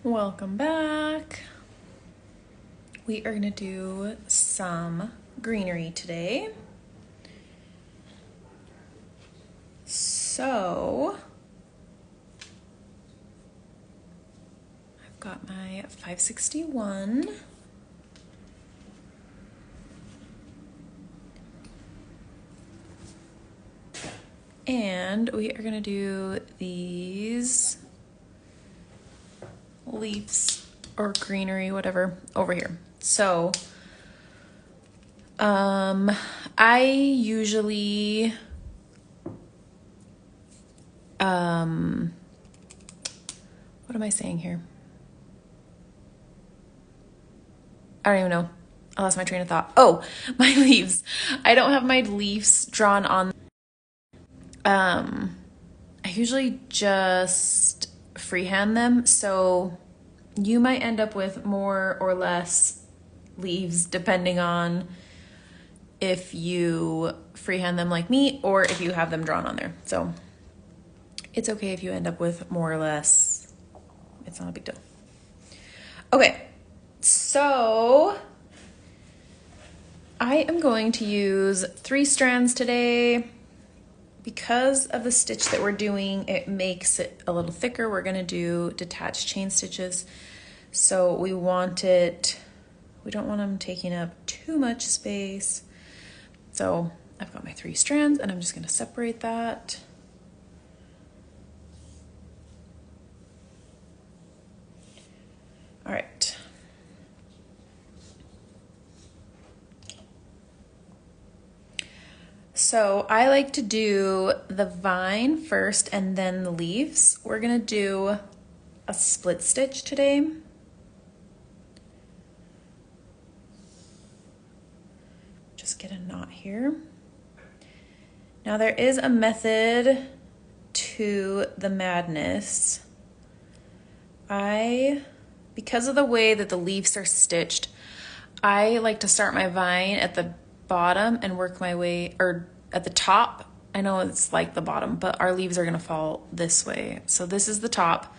Welcome back. We are gonna do some greenery today. So, I've got my 561. And we are gonna do these leaves or greenery, whatever, over here. So, I usually, what am I saying here? I don't even know. I lost my train of thought. Oh, my leaves. I don't have my leaves drawn on. I usually just freehand them, so you might end up with more or less leaves depending on if you freehand them like me or if you have them drawn on there. So it's okay if you end up with more or less. It's not a big deal. Okay, so I am going to use 3 strands today. Because of the stitch that we're doing, it makes it a little thicker. We're gonna do detached chain stitches. So we don't want them taking up too much space. So I've got my 3 strands and I'm just gonna separate that. All right. So I like to do the vine first and then the leaves. We're gonna do a split stitch today. Just get a knot here. Now there is a method to the madness. Because of the way that the leaves are stitched, I like to start my vine at the bottom and work my way, or at the top. I know it's like the bottom, but our leaves are gonna fall this way. So this is the top,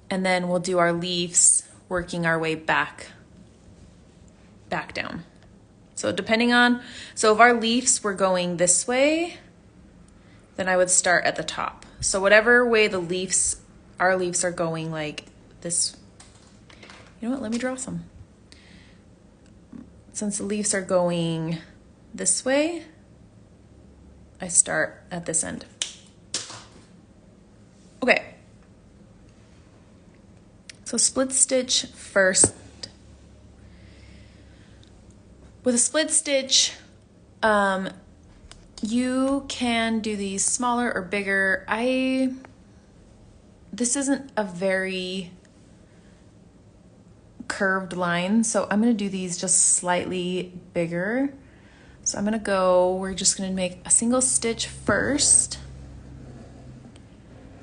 and then we'll do our leaves working our way back down. So if our leaves were going this way, then I would start at the top. So whatever way our leaves are going, like this, you know what, let me draw some. Since the leaves are going this way, I start at this end. Okay. So split stitch first. With a split stitch, you can do these smaller or bigger. This isn't a very curved line, so I'm gonna do these just slightly bigger. So we're just gonna make a single stitch first.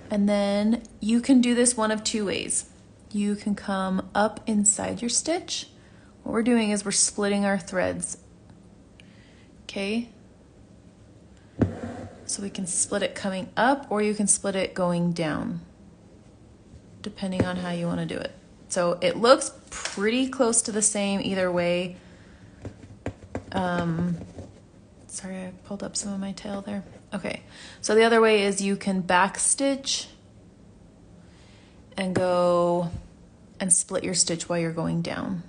And then you can do this one of 2 ways. You can come up inside your stitch. What we're doing is we're splitting our threads. Okay? So we can split it coming up, or you can split it going down, depending on how you want to do it. So it looks pretty close to the same either way. Sorry, I pulled up some of my tail there. Okay, so the other way is you can back stitch and go and split your stitch while you're going down.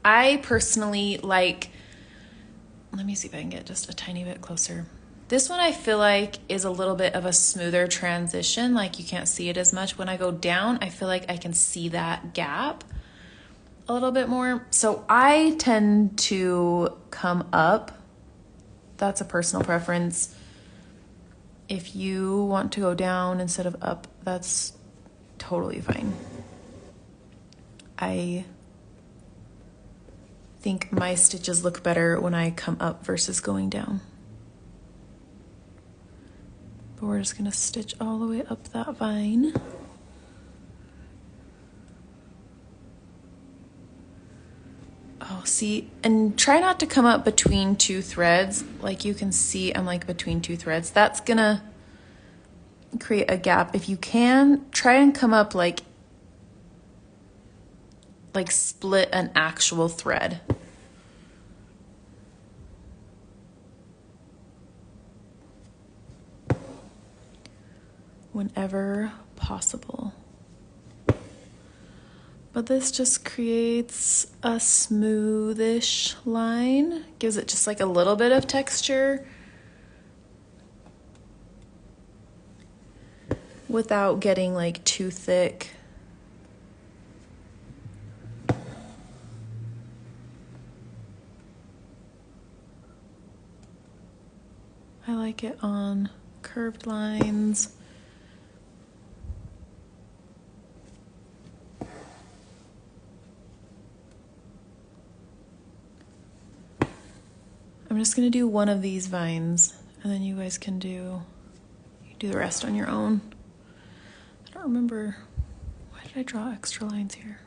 I personally like, let me see if I can get just a tiny bit closer. This one I feel like is a little bit of a smoother transition, like you can't see it as much. When I go down, I feel like I can see that gap a little bit more. So I tend to come up. That's a personal preference. If you want to go down instead of up, that's totally fine. I think my stitches look better when I come up versus going down. But we're just gonna stitch all the way up that vine. Oh, See, and try not to come up between two threads. Like you can see, I'm like between two threads. That's gonna create a gap. If you can, try and come up like split an actual thread. Whenever possible. But this just creates a smoothish line, gives it just like a little bit of texture without getting like too thick. I like it on curved lines. I'm just gonna do one of these vines and then you guys can do the rest on your own. I don't remember, why did I draw extra lines here?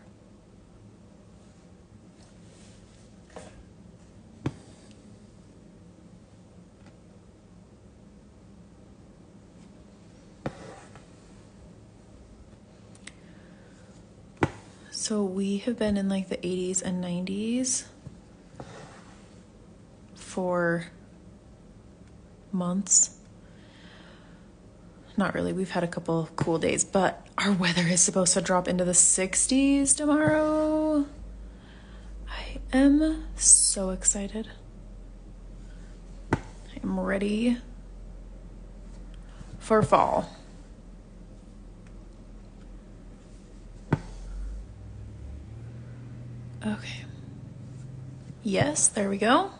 So we have been in like the 80s and 90s for months. Not really, we've had a couple of cool days, but our weather is supposed to drop into the 60s tomorrow. I am so excited. I am ready for fall. Okay. Yes, there we go.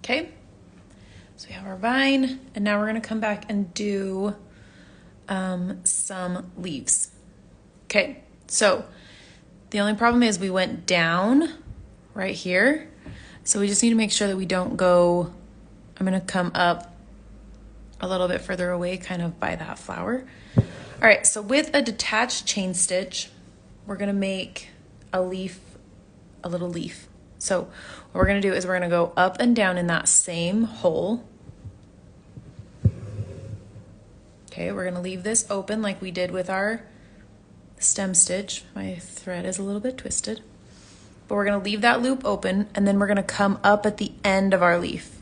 Okay. So we have our vine, and now we're gonna come back and do some leaves. Okay, so the only problem is we went down right here. So we just need to make sure that we don't go, I'm gonna come up a little bit further away, kind of by that flower. All right, so with a detached chain stitch, we're gonna make a leaf, a little leaf. So what we're gonna do is we're gonna go up and down in that same hole. Okay, we're gonna leave this open like we did with our stem stitch. My thread is a little bit twisted, but we're gonna leave that loop open and then we're gonna come up at the end of our leaf.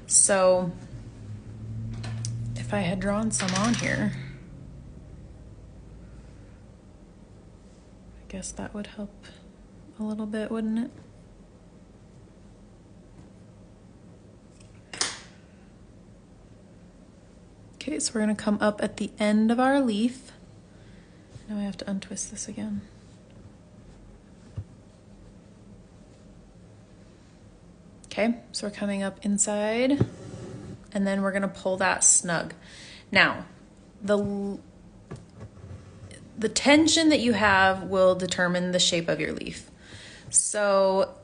So if I had drawn some on here, I guess that would help a little bit, wouldn't it? Okay, so we're gonna come up at the end of our leaf. Now I have to untwist this again. Okay, so we're coming up inside and then we're gonna pull that snug. Now, the tension that you have will determine the shape of your leaf. So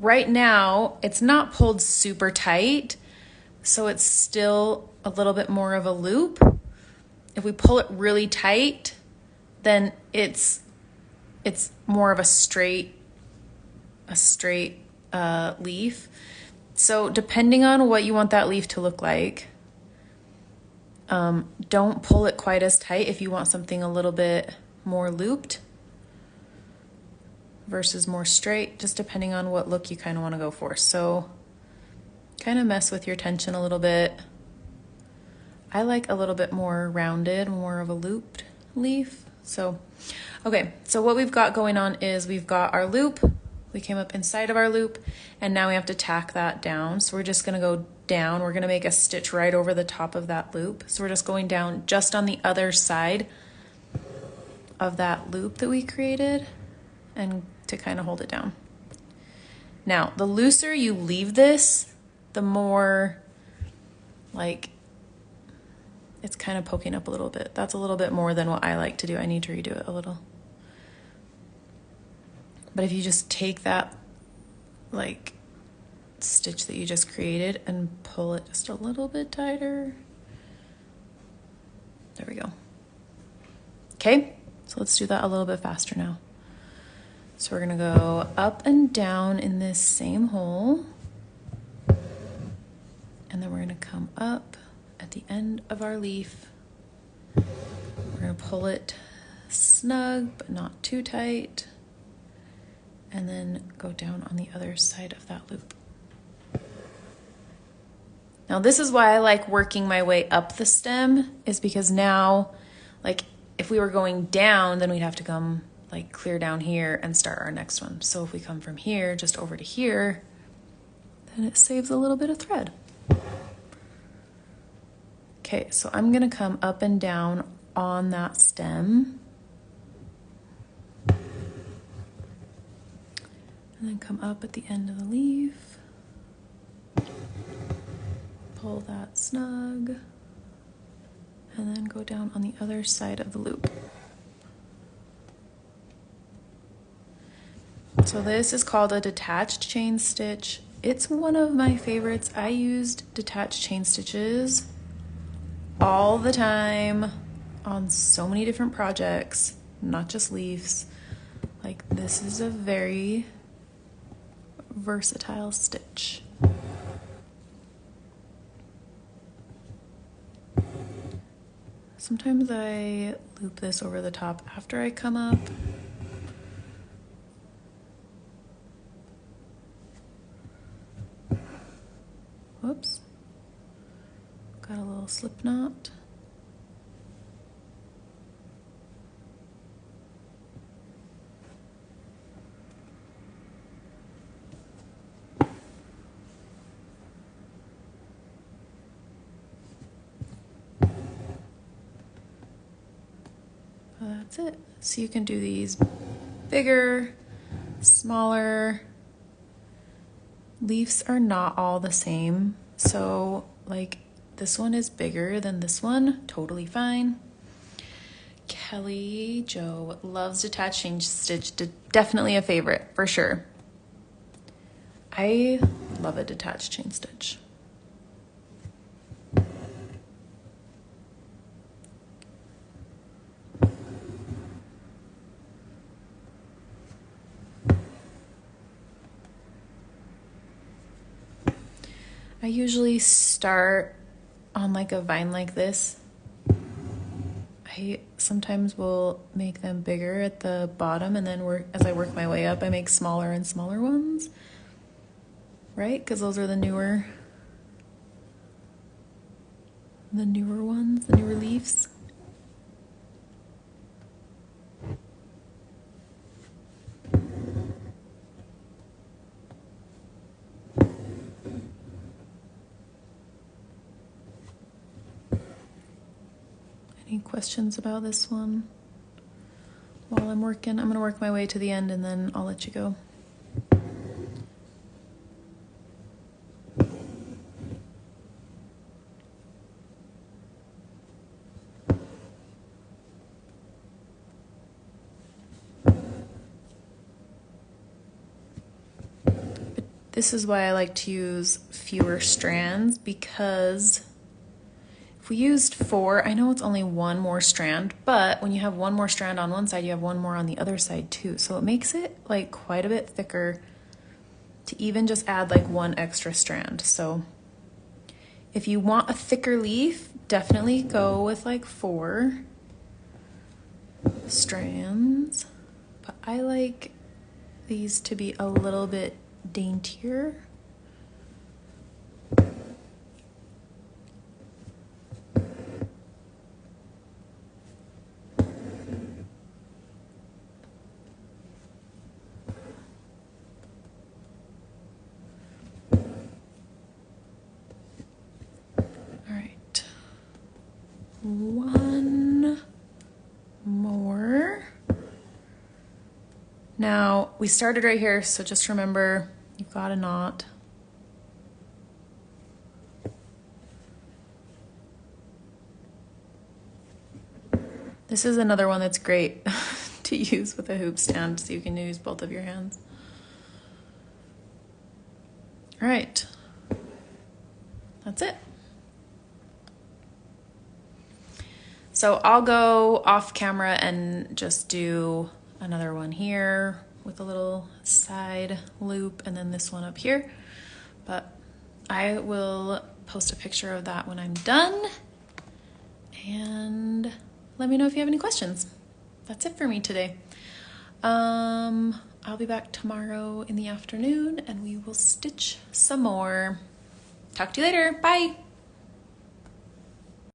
right now, it's not pulled super tight, so it's still a little bit more of a loop. If we pull it really tight, then it's more of a straight leaf. So depending on what you want that leaf to look like, don't pull it quite as tight if you want something a little bit more looped versus more straight, just depending on what look you kind of want to go for. So kind of mess with your tension a little bit. I like a little bit more rounded, more of a looped leaf. So, okay, so what we've got going on is we've got our loop, we came up inside of our loop, and now we have to tack that down. So we're just gonna go down, we're gonna make a stitch right over the top of that loop. So we're just going down just on the other side of that loop that we created and to kind of hold it down. Now, the looser you leave this, the more like it's kind of poking up a little bit. That's a little bit more than what I like to do. I need to redo it a little. But if you just take that like stitch that you just created and pull it just a little bit tighter. There we go. Okay, so let's do that a little bit faster now. So we're gonna go up and down in this same hole. And then we're gonna come up at the end of our leaf. We're gonna pull it snug, but not too tight. And then go down on the other side of that loop. Now this is why I like working my way up the stem, is because now, like if we were going down, then we'd have to come like clear down here and start our next one. So if we come from here just over to here, then it saves a little bit of thread. Okay, so I'm gonna come up and down on that stem. And then come up at the end of the leaf. Pull that snug. And then go down on the other side of the loop. So this is called a detached chain stitch. It's one of my favorites. I used detached chain stitches all the time on so many different projects, not just leaves. Like this is a very versatile stitch. Sometimes I loop this over the top after I come up. Whoops. Got a little slip knot. That's it. So you can do these bigger, smaller. Leaves are not all the same. So like this one is bigger than this one, totally fine. Kelly Joe loves detached chain stitch, definitely a favorite for sure. I love a detached chain stitch. I usually start on like a vine like this. I sometimes will make them bigger at the bottom, and then as I work my way up, I make smaller and smaller ones, right? Because those are the newer ones, the newer leaves. Any questions about this one? While I'm working, I'm gonna work my way to the end and then I'll let you go. This is why I like to use fewer strands, because if we used 4, I know it's only one more strand, but when you have one more strand on one side, you have one more on the other side too. So it makes it like quite a bit thicker to even just add like one extra strand. So if you want a thicker leaf, definitely go with like 4 strands. But I like these to be a little bit daintier. One more. Now we started right here, so just remember you've got a knot. This is another one that's great to use with a hoop stand, so you can use both of your hands. All right, that's it. So I'll go off camera and just do another one here with a little side loop, and then this one up here. But I will post a picture of that when I'm done, and let me know if you have any questions. That's it for me today. I'll be back tomorrow in the afternoon and we will stitch some more. Talk to you later. Bye.